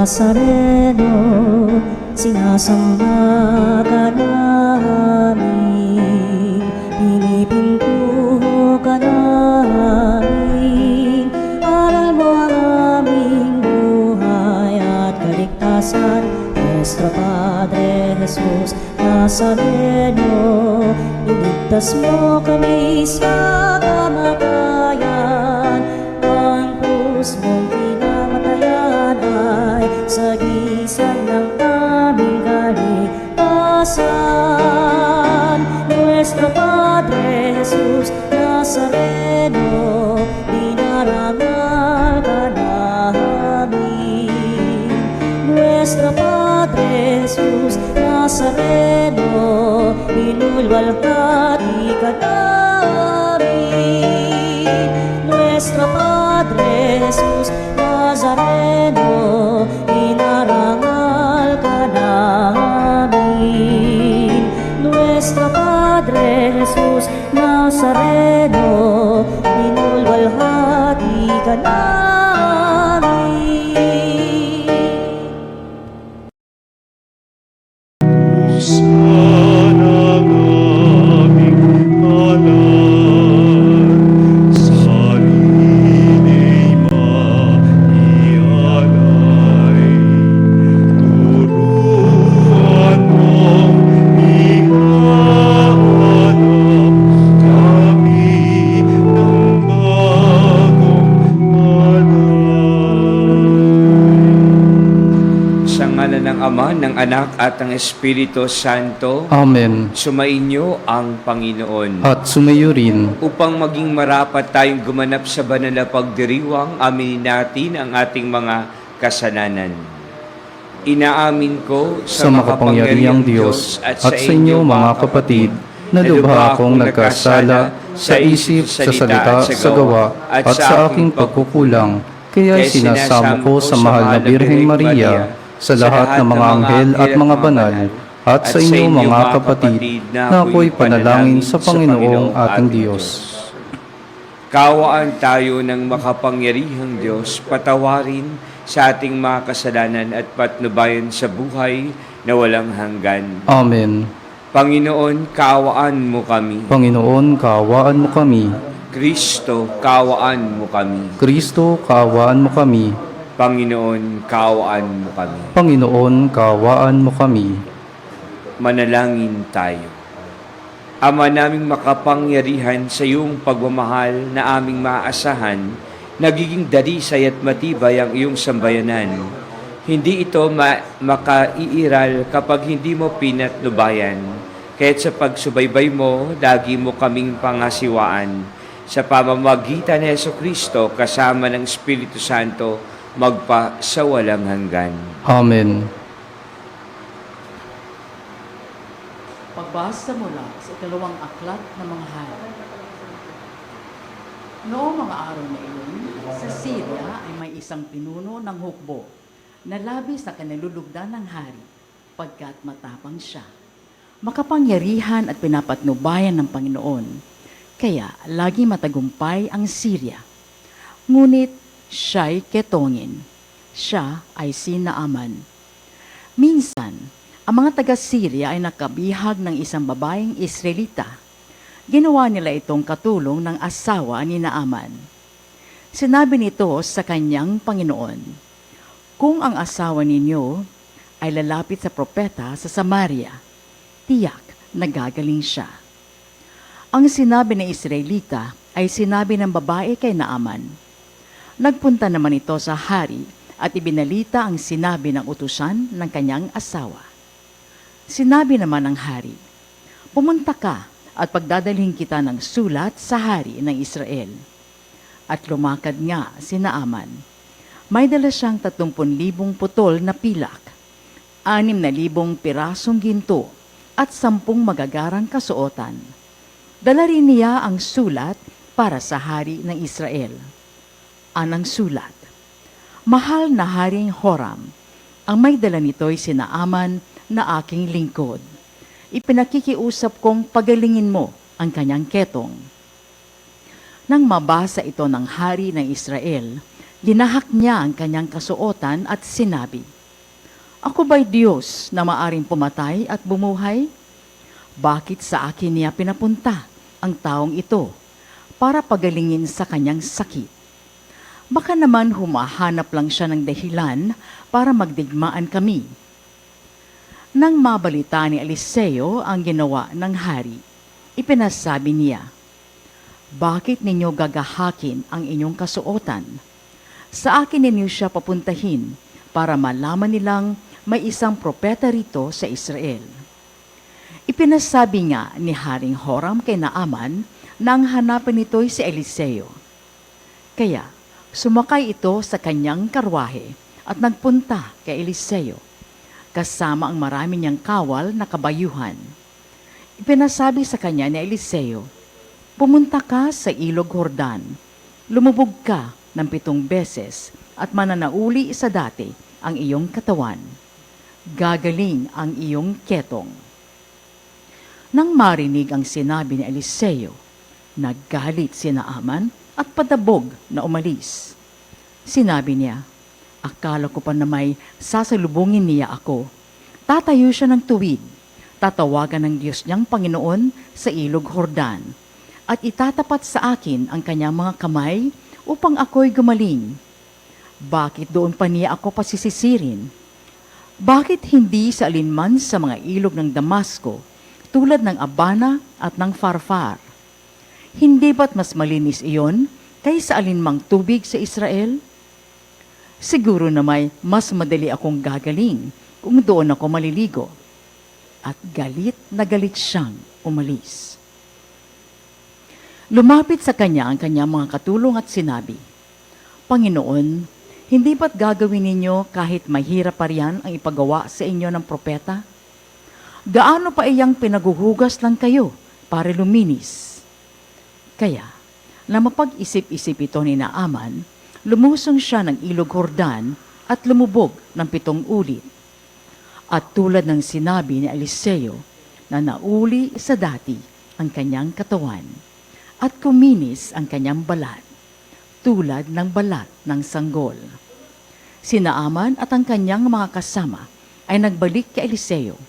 Nazareno, sinasamba ka namin, pinipinto ka namin, aral mo ang aming buhay at kaligtasan. Nuestro Padre Jesus Nazareno, iligtas mo kami sa kamatayan, ang krus mong pinamatayan ay sagisag ng aming kaligtasan. Nuestro Padre Jesus Nazareno, dinarangal ka namin. Nuestro Padre Jesus Nazareno, inulwalhati ka namin. Nuestro Padre Jesus Nazareno, inarangal ka namin. Nuestro Padre Jesus Nazareno, inulwalhati ka namin. Sana aming kalan, sarili maialay. Turuan mong ihahanap kami ng bagong alay. Sa ngalan ng Ama, ng Anak at ng Espiritu Santo, Amen. sumainyo ang Panginoon. At sumayo rin. Upang maging marapat tayong gumanap sa banal na pagdiriwang, aminin natin ang ating mga kasalanan. Inaamin ko Sa makapangyarihang Diyos at sa inyo mga kapatid, na lubha akong nagkasala sa isip, sa salita, sa gawa, at sa aking pagkukulang. Kaya sinasamo ko sa mahal na Birheng Maria, sa lahat ng mga anghel at mga banal, at sa inyo mga kapatid, na ako'y panalangin sa Panginoong ating Diyos. Kaawaan tayo ng makapangyarihang Diyos, patawarin sa ating mga kasalanan at patnubayan sa buhay na walang hanggan. Amen. Panginoon, kaawaan mo kami. Panginoon, kaawaan mo kami. Kristo, kaawaan mo kami. Kristo, kaawaan mo kami. Panginoon, kaawaan mo kami. Panginoon, kaawaan mo kami. Manalangin tayo. Ama naming makapangyarihan, sa iyong pagmamahal na aming maaasahan, nagiging dalisay at matibay ang iyong sambayanan. Hindi ito makaiiral kapag hindi mo pinatnubayan. Kaya't sa pagsubaybay mo, lagi mo kaming pangasiwaan. Sa pamamagitan ni Jesucristo, kasama ng Espiritu Santo, magpa sa walang hanggan. Amen. Pagbasa mula sa ikalawang aklat ng mga hari. Noong mga araw na iyon, sa Syria ay may isang pinuno ng hukbo na labis na kanalulugdan ng hari pagkat matapang siya. Makapangyarihan at pinapatnubayan ng Panginoon, kaya lagi matagumpay ang Syria. Ngunit siya'y ketongin. Siya ay si Naaman. Minsan, ang mga taga-Syria ay nakabihag ng isang babaeng Israelita. Ginawa nila itong katulong ng asawa ni Naaman. Sinabi nito sa kanyang Panginoon, "Kung ang asawa ninyo ay lalapit sa propeta sa Samaria, tiyak na gagaling siya." Ang sinabi ng Israelita ay sinabi ng babae kay Naaman. Nagpunta naman ito sa hari at ibinalita ang sinabi ng utusan ng kanyang asawa. Sinabi naman ng hari, "Pumunta ka at pagdadalhin kita ng sulat sa hari ng Israel." At lumakad nga si Naaman. May dala siyang 30,000 putol na pilak, 6,000 pirasong ginto at 10 magagarang kasuotan. Dala rin niya ang sulat para sa hari ng Israel. Anang sulat, "Mahal na Haring Horam, ang may dala nito'y si Naaman na aking lingkod. Ipinakikiusap kong pagalingin mo ang kanyang ketong." Nang mabasa ito ng hari ng Israel, Ginahak niya ang kanyang kasuotan at sinabi, "Ako ba'y Diyos na maaring pumatay at bumuhay? Bakit sa akin niya pinapunta ang taong ito para pagalingin sa kanyang sakit? Baka naman humahanap lang siya ng dahilan para magdigmaan kami." Nang mabalita ni Eliseo ang ginawa ng hari, ipinasabi niya, "Bakit ninyo gagahakin ang inyong kasuotan? Sa akin ninyo siya papuntahin para malaman nilang may isang propeta rito sa Israel." Ipinasabi nga ni Haring Horam kay Naaman na ang hanapin nito'y si Eliseo. Kaya sumakay ito sa kanyang karwahe at nagpunta kay Eliseo, kasama ang marami niyang kawal na kabayuhan. Ipinasabi sa kanya ni Eliseo, "Pumunta ka sa ilog Jordan, lumubog ka ng 7 beses at mananauli sa dati ang iyong katawan. Gagaling ang iyong ketong." Nang marinig ang sinabi ni Eliseo, naggalit si Naaman at padabog na umalis. Sinabi niya, "Akala ko pa na may sasalubungin niya ako. Tatayo siya ng tuwid, tatawagan ng Diyos niyang Panginoon sa ilog Jordan, at itatapat sa akin ang kanyang mga kamay upang ako'y gumaling. Bakit doon pa niya ako pasisisirin? Bakit hindi sa alinman sa mga ilog ng Damasco, tulad ng Abana at ng Farfar? Hindi ba't mas malinis iyon kaysa alinmang tubig sa Israel? Siguro na may mas madali akong gagaling kung doon ako maliligo." At galit na galit siyang umalis. Lumapit sa kanya ang kanyang mga katulong at sinabi, "Panginoon, hindi ba't gagawin ninyo kahit mahirap pa riyan ang ipagawa sa inyo ng propeta? Gaano pa iyang pinaguhugas lang kayo para luminis?" Kaya, na mapag-isip-isip ito ni Naaman, lumusong siya ng ilog Jordan at lumubog ng 7 ulit. At tulad ng sinabi ni Eliseo, na nauli sa dati ang kanyang katawan at kuminis ang kanyang balat, tulad ng balat ng sanggol. Si Naaman at ang kanyang mga kasama ay nagbalik kay Eliseo.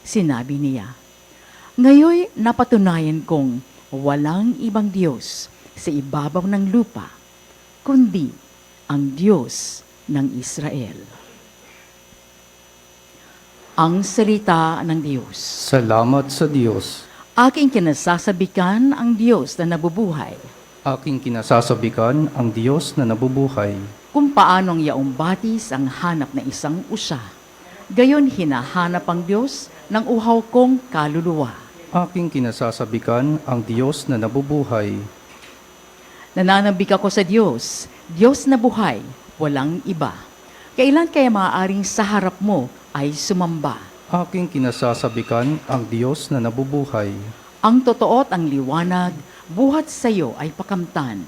Sinabi niya, "Ngayoy napatunayan kong walang ibang Diyos sa ibabaw ng lupa, kundi ang Diyos ng Israel." Ang salita ng Diyos. Salamat sa Diyos. Aking kinasasabikan ang Diyos na nabubuhay, Aking kinasasabikan ang Diyos na nabubuhay. kung paanong yaong batis ang hanap ng isang usa. Gayon hinahanap ang Diyos ng uhaw kong kaluluwa. Aking kinasasabikan ang Diyos na nabubuhay. Nananabik ako sa Diyos, Diyos na buhay, walang iba. Kailan kaya maaaring sa harap mo ay sumamba? Aking kinasasabikan ang Diyos na nabubuhay. Ang totoo at ang liwanag, buhat sa iyo ay pakamtan,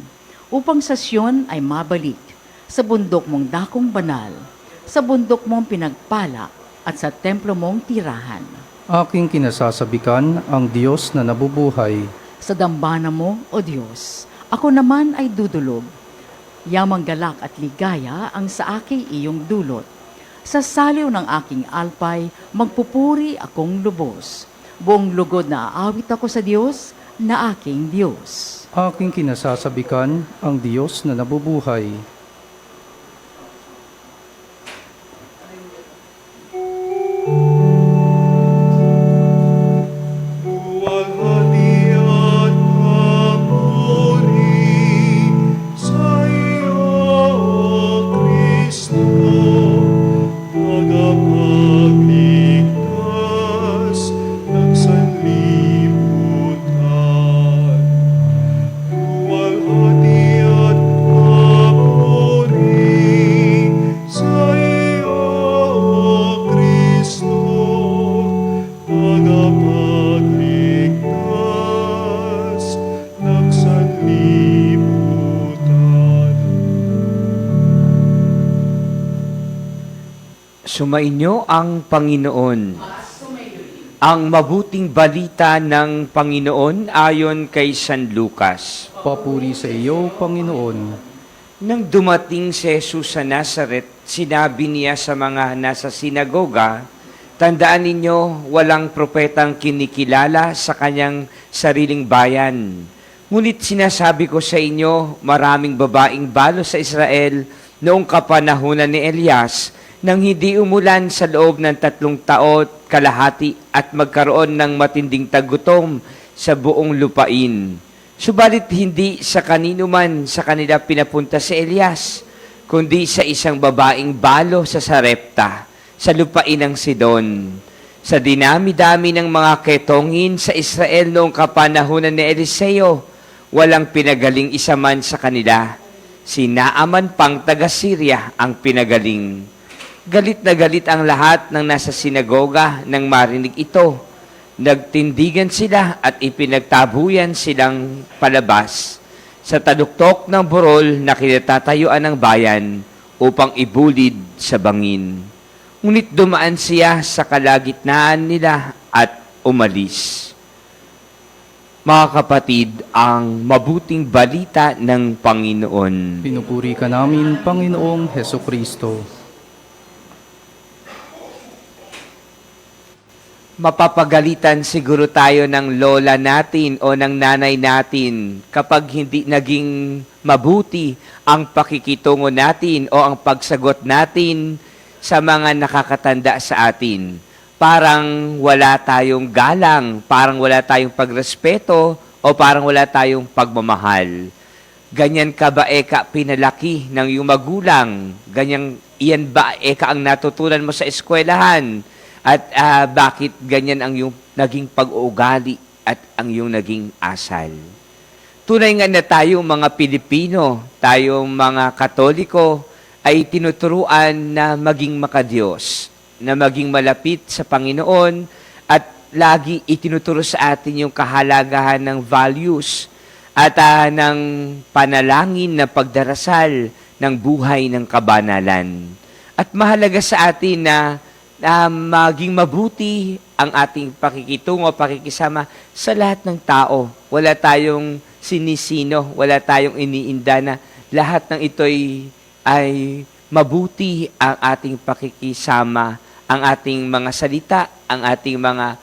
upang sa Siyon ay mabalik, sa bundok mong dakong banal, sa bundok mong pinagpala, at sa templo mong tirahan. Aking kinasasabikan ang Diyos na nabubuhay. Sa dambana mo, O Diyos, ako naman ay dudulog. Yamang galak at ligaya ang sa aking iyong dulot. Sa saliw ng aking alpay, magpupuri akong lubos. Buong lugod na aawit ako sa Diyos, na aking Diyos. Aking kinasasabikan ang Diyos na nabubuhay. Luwalhati at papuri sa iyo, O Kristo, tagapagligtas ng sanlibutan. Luwalhati at papuri sa iyo, O Kristo, tagapagligtas ng sanlibutan. Sumainyo ang Panginoon. Ang mabuting balita ng Panginoon ayon kay San Lucas. Papuri sa iyo, Panginoon. Nang dumating si Jesus sa Nazaret, sinabi niya sa mga nasa sinagoga, "Tandaan ninyo, walang propetang kinikilala sa kanyang sariling bayan. Ngunit sinasabi ko sa inyo, maraming babaeng balo sa Israel noong kapanahunan ni Elias, nang hindi umulan sa loob ng 3 taon kalahati at magkaroon ng matinding tagutom sa buong lupain. Subalit hindi sa kanino man sa kanila pinapunta si Elias, kundi sa isang babaeng balo sa Sarepta, sa lupain ng Sidon. Sa dinami-dami ng mga ketongin sa Israel noong kapanahunan ni Eliseo, walang pinagaling isa man sa kanila. Si Naaman pang taga-Syria ang pinagaling. Galit na galit ang lahat ng nasa sinagoga nang marinig ito. Nagtindigan sila at ipinagtabuyan silang palabas sa taluktok ng burol na kinatatayuan ng bayan upang ibulid sa bangin. Ngunit dumaan siya sa kalagitnaan nila at umalis. Mga kapatid, ang mabuting balita ng Panginoon. Pinupuri ka namin, Panginoong Heso Kristo. Mapapagalitan siguro tayo ng lola natin o ng nanay natin kapag hindi naging mabuti ang pakikitungo natin o ang pagsagot natin sa mga nakakatanda sa atin. Parang wala tayong galang, parang wala tayong pagrespeto o parang wala tayong pagmamahal. Ganyan ka ba pinalaki ng iyong magulang? Iyan ba ang natutunan mo sa eskwelahan? At bakit ganyan ang iyong naging pag-uugali at ang iyong naging asal? Tunay nga na tayong mga Pilipino, tayong mga Katoliko, ay tinuturuan na maging makadiyos, na maging malapit sa Panginoon, at lagi itinuturo sa atin yung kahalagahan ng values at ng panalangin na pagdarasal ng buhay ng kabanalan. At mahalaga sa atin na maging mabuti ang ating pakikitungo, pakikisama sa lahat ng tao. Wala tayong sinisino, wala tayong iniinda na lahat ng ito'y ay mabuti ang ating pakikisama, ang ating mga salita, ang ating mga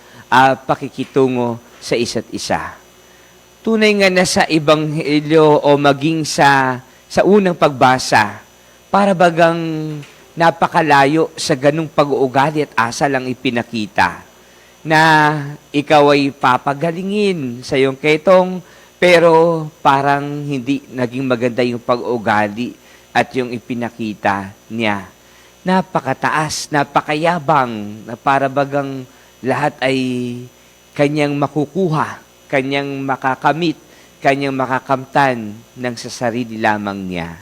pakikitungo sa isa't isa. Tunay nga na sa Ebanghelyo o maging sa unang pagbasa, para bagang napakalayo sa ganung pag-uugali at asal ang ipinakita na ikaw ay papagalingin sa iyong ketong pero parang hindi naging maganda yung pag-uugali at yung ipinakita niya. Napakataas, napakayabang na para bagang lahat ay kanyang makukuha, kanyang makakamit, kanyang makakamtan ng sa sarili lamang niya.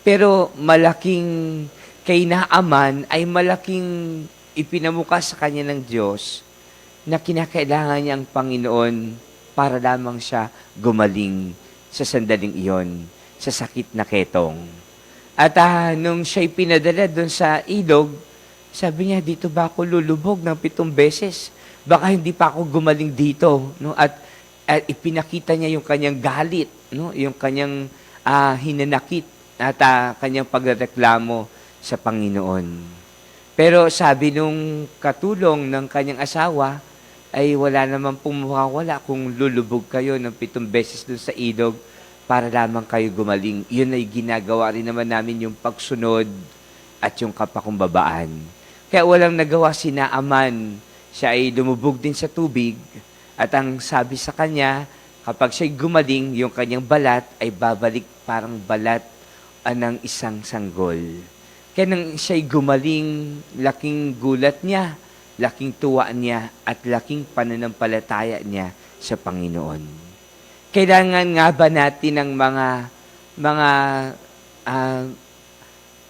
Pero malaking kay Naaman ay malaking ipinamuka sa kanya ng Diyos na kinakailangan niya ang Panginoon para lamang siya gumaling sa sandaling iyon, sa sakit na ketong. At nung siya'y pinadala doon sa ilog, sabi niya, dito ba ako lulubog ng 7 beses? Baka hindi pa ako gumaling dito. No? At ipinakita niya yung kanyang galit, no? Yung kanyang hinanakit at kanyang pagreklamo sa Panginoon. Pero sabi nung katulong ng kanyang asawa, ay wala naman pong mawawala kung lulubog kayo ng 7 beses doon sa ilog para lamang kayo gumaling. Yun ay ginagawa rin naman namin yung pagsunod at yung kapakumbabaan. Kaya walang nagawa si Naaman. Siya ay lumubog din sa tubig at ang sabi sa kanya, kapag siya'y gumaling, yung kanyang balat ay babalik parang balat ng isang sanggol. Kaya nang siya'y gumaling, laking gulat niya, laking tuwa niya, at laking pananampalataya niya sa Panginoon. Kailangan nga ba natin ng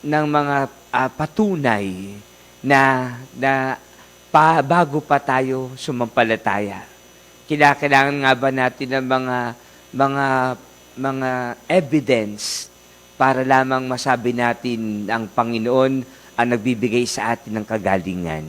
mga patunay na bago pa tayo sumampalataya? Kailangan nga ba natin ng mga evidence para lamang masabi natin ang Panginoon ang nagbibigay sa atin ng kagalingan?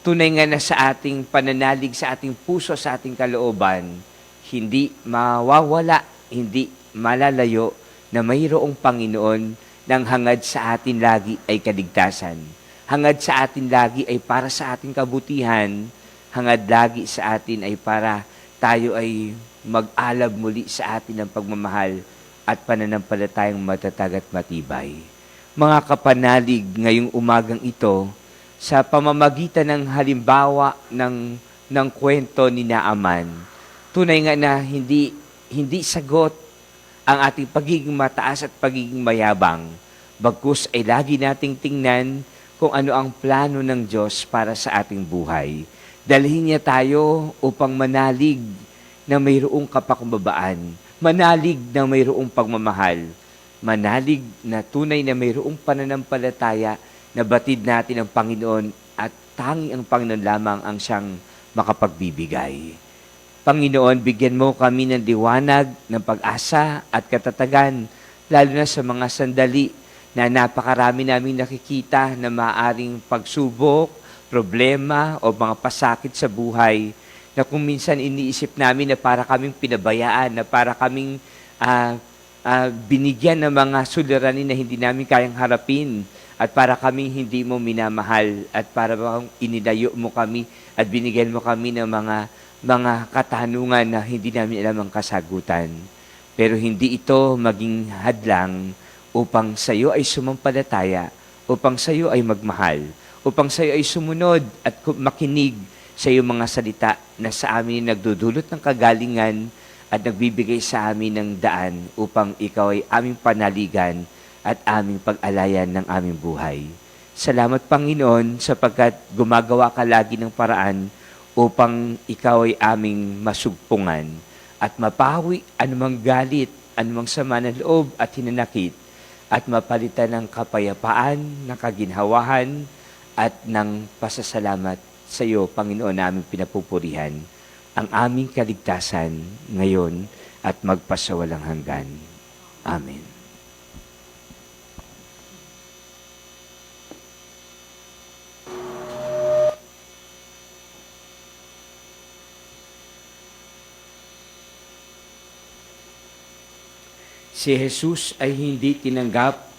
Tunay nga na sa ating pananalig, sa ating puso, sa ating kalooban, hindi mawawala, hindi malalayo na mayroong Panginoon nang hangad sa atin lagi ay kaligtasan. Hangad sa atin lagi ay para sa ating kabutihan. Hangad lagi sa atin ay para tayo ay mag-alab muli sa atin ng pagmamahal at pananampalatayang matatag at matibay. Mga kapanalig, ngayong umagang ito, sa pamamagitan ng halimbawa ng kwento ni Naaman, tunay nga na hindi sagot ang ating pagiging mataas at pagiging mayabang. Bagkus ay lagi nating tingnan kung ano ang plano ng Diyos para sa ating buhay. Dalhin niya tayo upang manalig na mayroong kapakumbabaan, manalig na mayroong pagmamahal, manalig na tunay na mayroong pananampalataya na batid natin ang Panginoon at tanging ang Panginoon lamang ang siyang makapagbibigay. Panginoon, bigyan mo kami ng liwanag, ng pag-asa at katatagan, lalo na sa mga sandali na napakarami naming nakikita na maaaring pagsubok, problema o mga pasakit sa buhay, na kung minsan iniisip namin na para kaming pinabayaan, na para kaming binigyan ng mga suliranin na hindi namin kayang harapin, at para kaming hindi mo minamahal, at para bang inilayo mo kami at binigyan mo kami ng mga katanungan na hindi namin alam ang kasagutan. Pero hindi ito maging hadlang upang sa iyo ay sumampalataya, upang sa iyo ay magmahal, upang sa iyo ay sumunod at makinig sa iyong mga salita na sa amin nagdudulot ng kagalingan at nagbibigay sa amin ng daan upang ikaw ay aming panaligan at aming pag-alayan ng aming buhay. Salamat, Panginoon, sapagkat gumagawa ka lagi ng paraan upang ikaw ay aming masugpungan at mapawi anumang galit, anumang sama ng loob at hinanakit, at mapalitan ng kapayapaan, ng kaginhawahan at ng pasasalamat sa iyo, Panginoon, naming pinapupurihan ang aming kaligtasan ngayon at magpasawalang hanggan. Amen. Si Jesus ay hindi tinanggap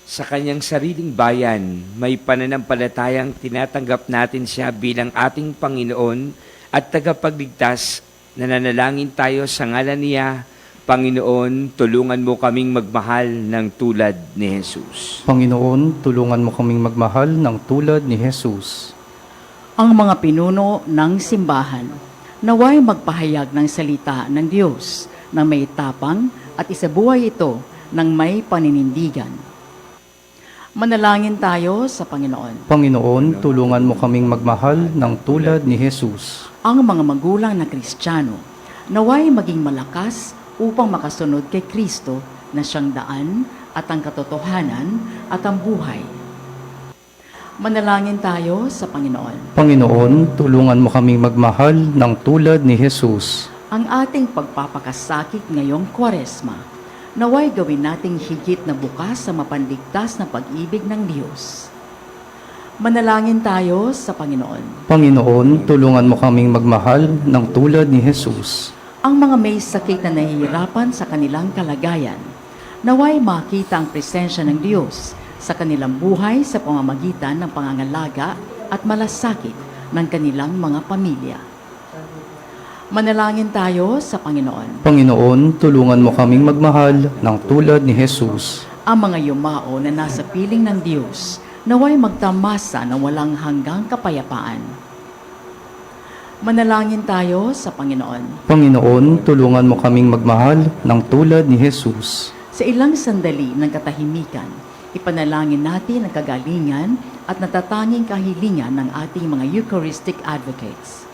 sa kanyang sariling bayan. May pananampalatayang tinatanggap natin siya bilang ating Panginoon at tagapagligtas. Nananalangin tayo sa ngalan niya. Panginoon, tulungan mo kaming magmahal ng tulad ni Jesus. Panginoon, tulungan mo kaming magmahal ng tulad ni Jesus. Ang mga pinuno ng simbahan, naway magpahayag ng salita ng Diyos na may tapang at isabuhay ito ng may paninindigan. Manalangin tayo sa Panginoon. Panginoon, tulungan mo kaming magmahal ng tulad ni Jesus. Ang mga magulang na Kristiyano, naway maging malakas upang makasunod kay Kristo na siyang daan at ang katotohanan at ang buhay. Manalangin tayo sa Panginoon. Panginoon, tulungan mo kaming magmahal ng tulad ni Jesus. Ang ating pagpapakasakit ngayong Kwaresma, naway gawin nating higit na bukas sa mapanligtas na pag-ibig ng Diyos. Manalangin tayo sa Panginoon. Panginoon, tulungan mo kaming magmahal ng tulad ni Jesus. Ang mga may sakit na nahihirapan sa kanilang kalagayan, naway makita ang presensya ng Diyos sa kanilang buhay sa pamamagitan ng pangangalaga at malasakit ng kanilang mga pamilya. Manalangin tayo sa Panginoon. Panginoon, tulungan mo kaming magmahal ng tulad ni Jesus. Ang mga yumao na nasa piling ng Diyos, naway magtamasa ng walang hanggang kapayapaan. Manalangin tayo sa Panginoon. Panginoon, tulungan mo kaming magmahal ng tulad ni Jesus. Sa ilang sandali ng katahimikan, ipanalangin natin ang kagalingan at natatanging kahilingan ng ating mga Eucharistic advocates.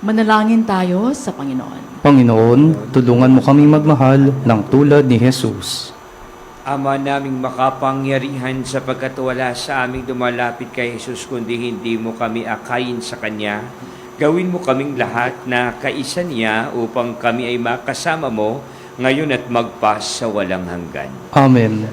Manalangin tayo sa Panginoon. Panginoon, tulungan mo kaming magmahal ng tulad ni Jesus. Ama naming makapangyarihan, sapagkat wala sa aming dumalapit kay Jesus kundi hindi mo kami akayin sa Kanya, gawin mo kaming lahat na kaisa niya upang kami ay makasama mo ngayon at magpas sa walang hanggan. Amen.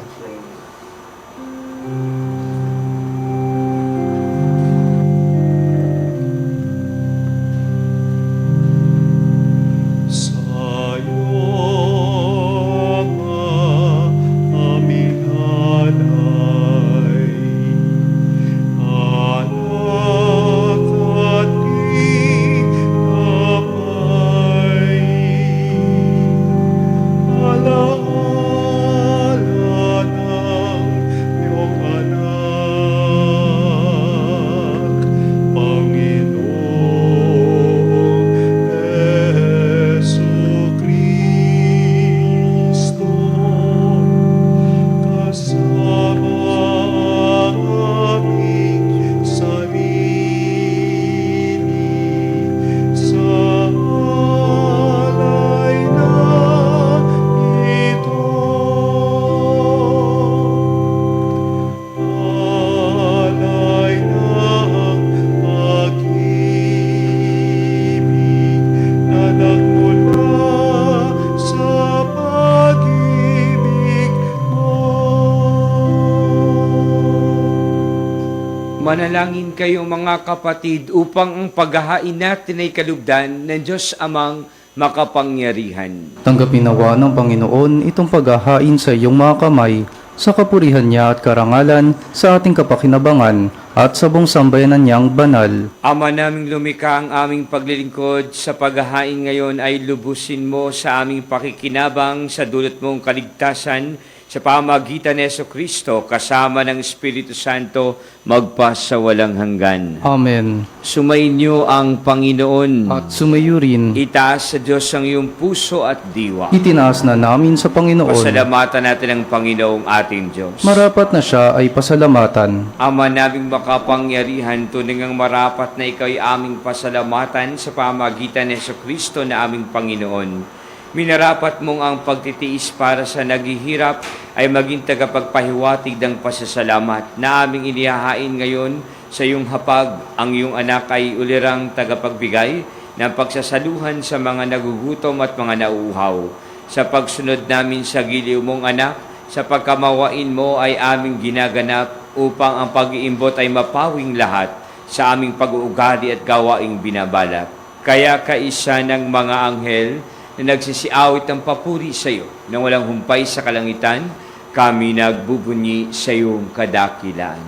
Manalangin kayo mga kapatid upang ang paghahain natin ay kalugdan ng Diyos Amang makapangyarihan. Tanggapin nawa ng Panginoon itong paghahain sa iyong mga kamay, sa kapurihan niya at karangalan, sa ating kapakinabangan, at sa buong sambayanan niyang banal. Ama naming lumikha, ang aming paglilingkod sa paghahain ngayon ay lubusin mo sa aming pakikinabang sa dulot mong kaligtasan sa pamagitan ni Jesucristo kasama ng Espiritu Santo magpasawalang hanggan. Amen. Sumainyo ang Panginoon. At sumayo rin, Itaas sa Diyos ang iyong puso at diwa. itinaas na namin sa Panginoon. Pasalamatan natin ang Panginoong ating Diyos. Marapat na siya ay pasalamatan. Ama naming makapangyarihan, tunay ngang marapat na ikaw ay aming pasalamatan sa pamagitan ni Jesucristo na aming Panginoon. Minarapat mong ang pagtitiis para sa naghihirap ay maging tagapagpahiwatig ng pasasalamat na aming inihahain ngayon sa iyong hapag. Ang iyong anak ay ulirang tagapagbigay ng pagsasaluhan sa mga nagugutom at mga nauuhaw. Sa pagsunod namin sa giliw mong anak, sa pagkamawain mo ay aming ginaganap upang ang pag-iimbot ay mapawing lahat sa aming pag-uugali at gawaing binabalak. Kaya kaisa ng mga anghel na nagsisiawit ng papuri sa iyo nang walang humpay sa kalangitan, kami nagbubunyi sa iyong kadakilaan.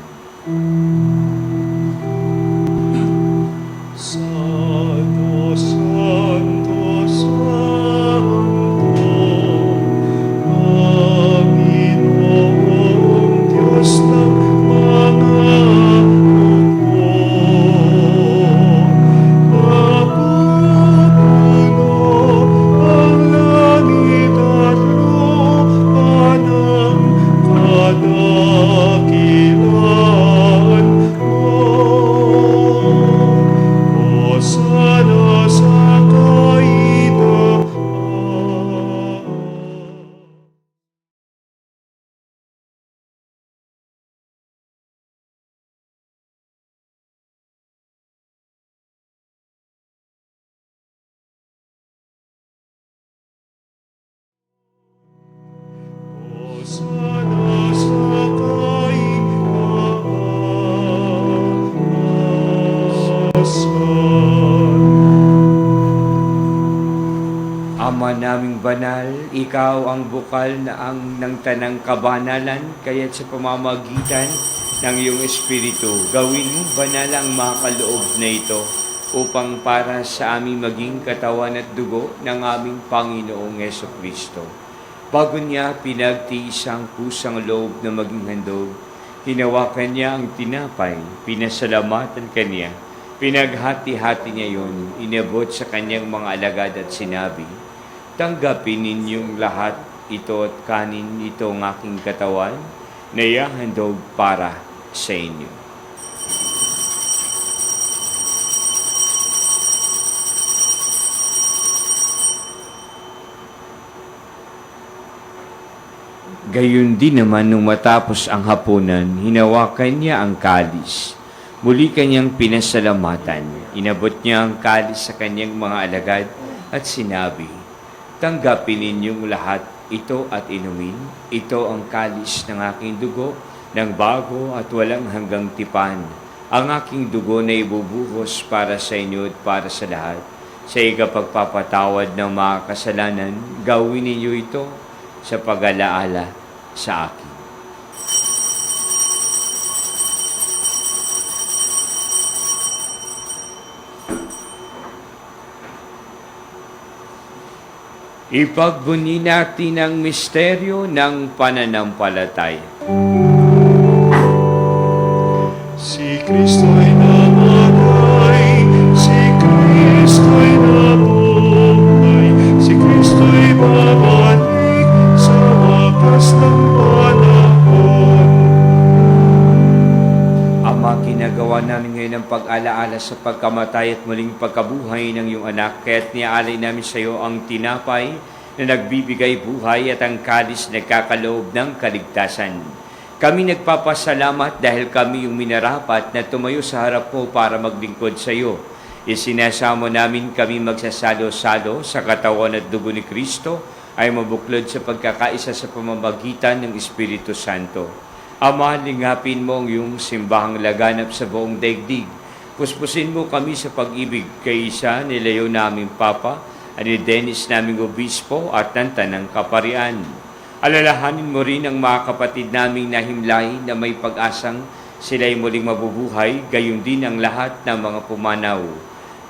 Santo, Santo, Santo, Panginoong Diyos ng mga hukbo. Napupuno ang langit at lupa ng kadakilaan mo. Hosana sa kailangan. Hosana sa kailangan. Ama naming banal, ikaw ang bukal na ang ng tanang kabanalan, kaya't sa pamamagitan ng iyong Espiritu, gawin mo banal ang mga kaloob na ito upang para sa aming maging katawan at dugo ng aming Panginoong Jesucristo. Bago niya pinagtiis ang kusang loob na maging handog, hinawakan niya ang tinapay, pinasalamatan kanya, pinaghati-hati niya yon, inabot sa kanyang mga alagad at sinabi, "Tanggapin ninyong lahat ito at kanin ito ang aking katawan na ihahandog para sa inyo." Gayon din naman nung matapos ang hapunan, hinawakan niya ang kalis. Muli kanyang pinasalamatan. Inabot niya ang kalis sa kanyang mga alagad at sinabi, "Tanggapin ninyong lahat ito at inumin. Ito ang kalis ng aking dugo ng bago at walang hanggang tipan. Ang aking dugo na ibubuhos para sa inyo at para sa lahat. Sa ikapagpapatawad ng mga kasalanan, gawin ninyo ito sa pag-alaala sa akin." Ipagbunyi natin ang misteryo ng pananampalataya. Si Kristo'y namatay, si Kristo'y nabuhay, si Kristo'y babalik sa wakas ng panahon. Ama, ginagawa namin ngayon ang pag-alaala sa pagkamatay at muling pagkabuhay ng iyong anak, kaya't niaalay namin sa iyo ang tinapay na nagbibigay buhay at ang kalis na nagkakaloob ng kaligtasan. Kami nagpapasalamat dahil kami yung minarapat na tumayo sa harap mo para maglingkod sa iyo. Isinasamo namin kami magsasalo-salo sa katawan at dugo ni Kristo ay mabuklod sa pagkakaisa sa pamamagitan ng Espiritu Santo. Ama, lingapin mo ang iyong simbahang laganap sa buong daigdig. Puspusin mo kami sa pag-ibig kay isa ni Leo naming Papa, at ni Dennis naming Obispo at ng Tanang Kaparian. Alalahanin mo rin ang mga kapatid naming nahimlay na may pag-asang sila'y muling mabubuhay, gayon din ang lahat ng mga pumanaw.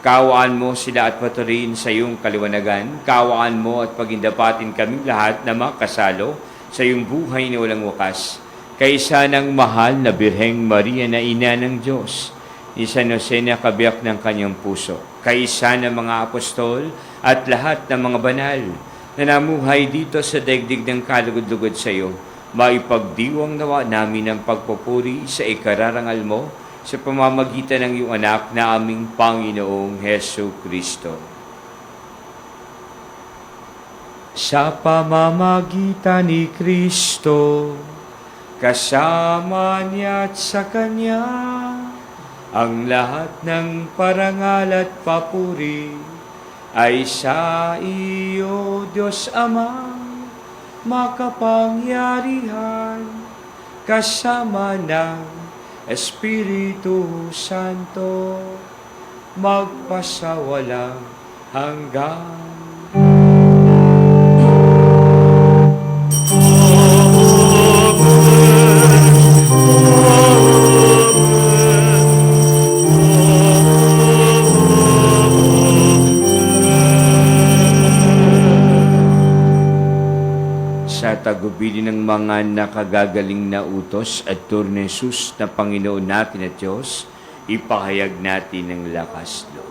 Kaawaan mo sila at patuloyin sa iyong kaliwanagan. Kaawaan mo at pagindapatin kaming lahat na makasalo sa iyong buhay na walang wakas. Kaysa ng mahal na Birheng Maria na Ina ng Diyos, ni San Jose na kabiyak ng kanyang puso, kaysa ng mga apostol at lahat ng mga banal na namuhay dito sa daigdig ng kalugod-lugod sa iyo, maipagdiwang nawa namin ang pagpupuri sa ikararangal mo sa pamamagitan ng iyong anak na aming Panginoong Hesu Kristo. Sa pamamagitan ni Kristo, kasama niya at sa Kanya, ang lahat ng parangal at papuri ay sa iyo, Diyos Amang makapangyarihan, kasama ng Espiritu Santo, magpasawalang hanggan. Sa tagubilin ng mga nakagagaling na utos at turnesus na Panginoon natin at Diyos, ipahayag natin ng lakas loob.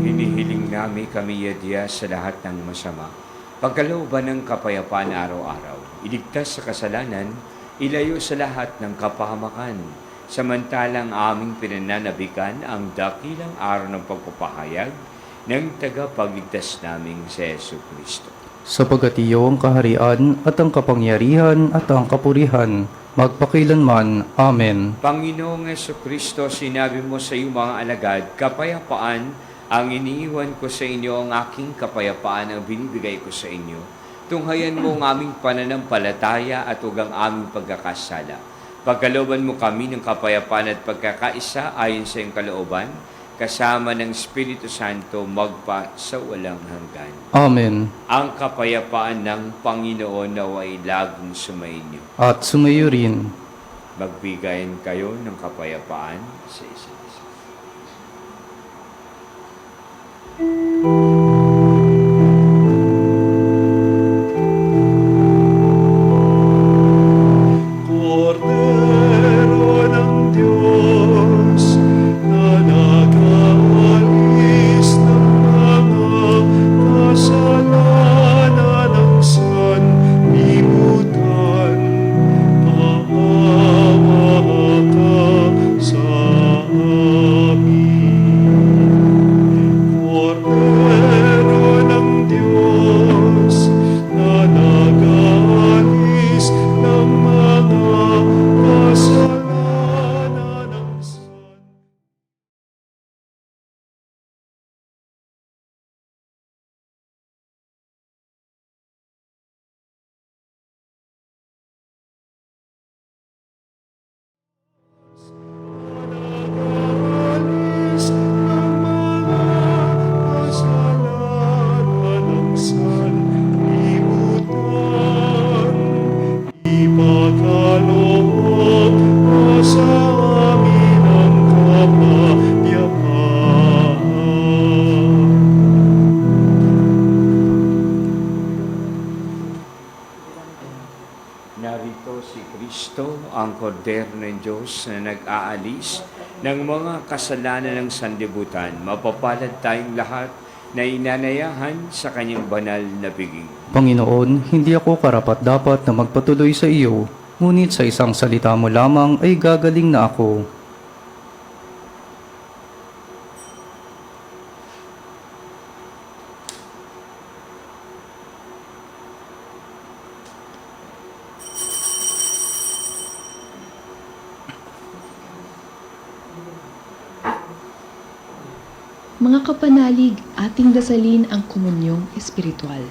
Hinihiling namin kami yadya sa lahat ng masama, pagkalooban ng kapayapaan araw-araw, iligtas sa kasalanan, ilayo sa lahat ng kapahamakan, samantalang aming pinananabikan ang dakilang araw ng pagpapahayag ng tagapagligtas naming si Yesu Kristo. Sapagat iyo ang kaharian at ang kapangyarihan at ang kapurihan, magpakilanman. Amen. Panginoong Yesu Kristo, sinabi mo sa iyong mga alagad, kapayapaan ang iniiwan ko sa inyo, ang aking kapayapaan ang binibigay ko sa inyo. Tunghayan mo ang aming pananampalataya at huwag ang aming pagkakasala. Pagkalooban mo kami ng kapayapaan at pagkakaisa ayon sa iyong kalooban, kasama ng Espiritu Santo magpa sa walang hanggan. Amen. Ang kapayapaan ng Panginoon naway laging sumainyo. At sumayo rin. Magbigayan kayo ng kapayapaan sa isa't isa. Cordero ng Diyos, kordero ng Diyos na nag-aalis ng mga kasalanan ng sanlibutan, mapapalad tayong lahat na inanayahan sa kanyang banal na biging. Panginoon, hindi ako karapat-dapat na magpatuloy sa iyo, ngunit sa isang salita mo lamang ay gagaling na ako. Mga kapanalig, ating dasalin ang komunyong espiritual.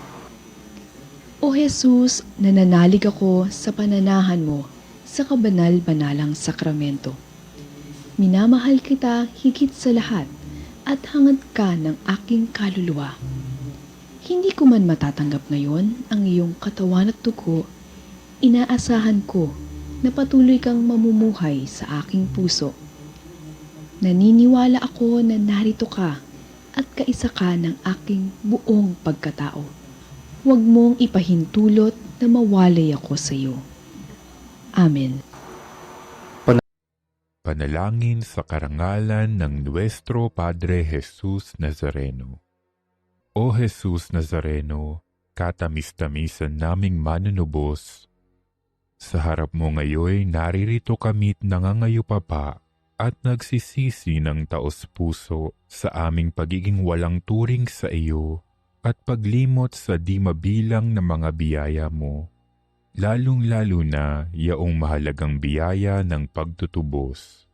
O Jesus, nananalig ako sa pananahan mo sa kabanal-banalang sakramento. Minamahal kita higit sa lahat at hangad ka ng aking kaluluwa. Hindi ko man matatanggap ngayon ang iyong katawan at dugo, inaasahan ko na patuloy kang mamumuhay sa aking puso. Naniniwala ako na narito ka at kaisa ka ng aking buong pagkatao. Huwag mong ipahintulot na mawalay ako sa iyo. Amen. Panalangin sa karangalan ng Nuestro Padre Jesus Nazareno. O Jesus Nazareno, katamis-tamisan naming manunubos, sa harap mo ngayon naririto kami't nangangayupapa at nagsisisi ng taos-puso sa aming pagiging walang turing sa iyo at paglimot sa di mabilang na mga biyaya mo, lalong-lalo na yaong mahalagang biyaya ng pagtutubos.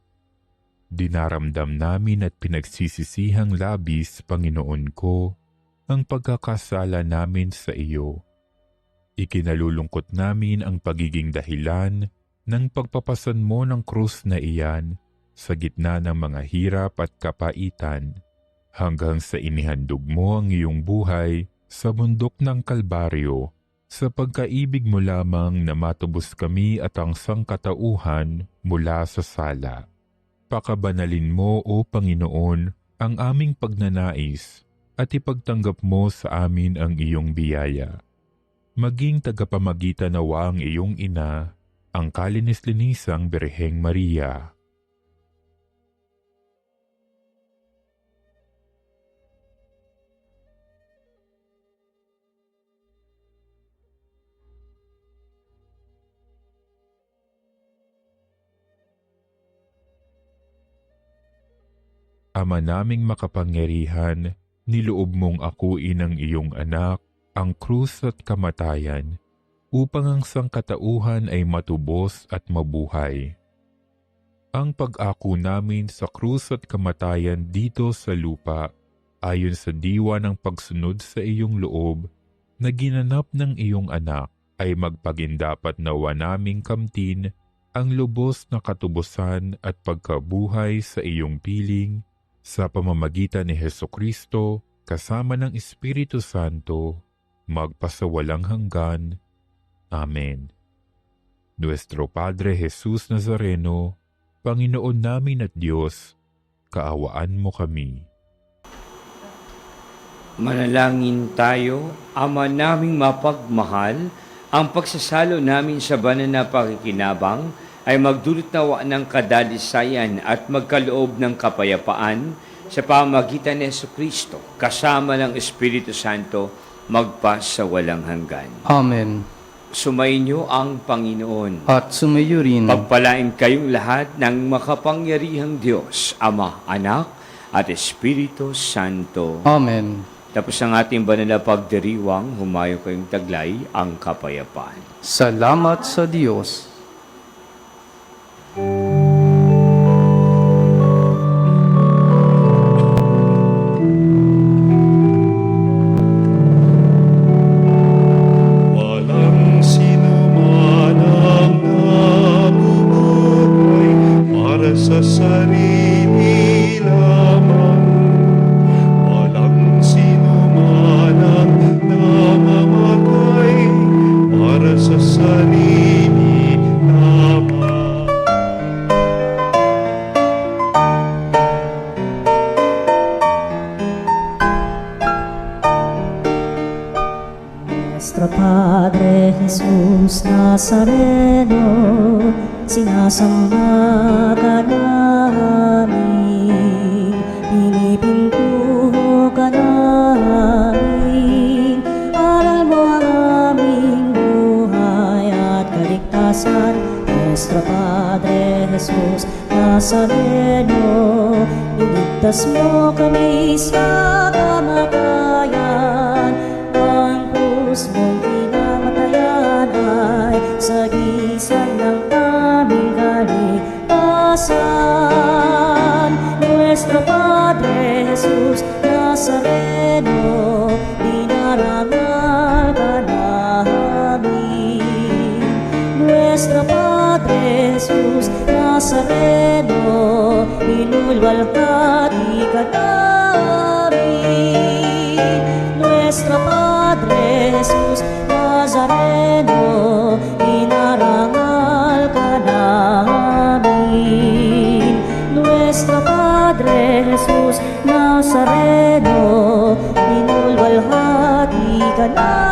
Dinaramdam namin at pinagsisisihang labis, Panginoon ko, ang pagkakasala namin sa iyo. Ikinalulungkot namin ang pagiging dahilan ng pagpapasan mo ng krus na iyan sa gitna ng mga hirap at kapaitan, hanggang sa inihandog mo ang iyong buhay sa bundok ng Kalbaryo, sa pagkaibig mo lamang na matubos kami at ang sangkatauhan mula sa sala. Pakabanalin mo, O Panginoon, ang aming pagnanais at ipagtanggap mo sa amin ang iyong biyaya. Maging tagapamagitan nawa ang iyong ina, ang kalinis-linisang Birheng Maria. Ama naming makapangyarihan, niloob mong akuin ang iyong anak, ang krus at kamatayan, upang ang sangkatauhan ay matubos at mabuhay. Ang pag-ako namin sa krus at kamatayan dito sa lupa, ayon sa diwa ng pagsunod sa iyong loob, na ginanap ng iyong anak, ay magpagindapat nawa naming kamtin ang lubos na katubusan at pagkabuhay sa iyong piling, sa pamamagitan ni Hesukristo, kasama ng Espiritu Santo, magpasawalang hanggan. Amen. Nuestro Padre Jesus Nazareno, Panginoon namin at Diyos, kaawaan mo kami. Manalangin tayo, Ama naming mapagmahal, ang pagsasalo namin sa banal na pakikinabang ay magdulot nawa ng kadalisayan at magkaloob ng kapayapaan sa pamamagitan ni Jesucristo, kasama ng Espiritu Santo, magpasawalang hanggan. Amen. Sumainyo ang Panginoon. At sumayo rin. Pagpalain kayong lahat ng makapangyarihang Diyos, Ama, Anak, at Espiritu Santo. Amen. Tapos ang ating banal na pagdiriwang, humayo kayong taglay ang kapayapaan. Salamat sa Diyos. Walang sinuman ang namumuhay para sa sarili lamang. Walang sinuman ang namamatay para sa sarili lamang. Nuestro Padre Jesús Nazareno, sinasamba ka namin, pinipintuho ka namin. Aral mo ang aming buhay at kaligtasan, Nuestro Padre Jesus Nazareno. Iligtas mo kami sa kamatayan, ang krus mong pinamatayan ay sagisag ng aming kaligtasan. Nuestro Padre Jesus Nazareno, dinarangal ka namin. Nuestro Padre Jesus Nazareno, inulwalhati ka namin. Nuestro Padre Jesus Nazareno, inarangal ka namin. Nuestro Padre Jesus Nazareno, inulwalhati ka namin.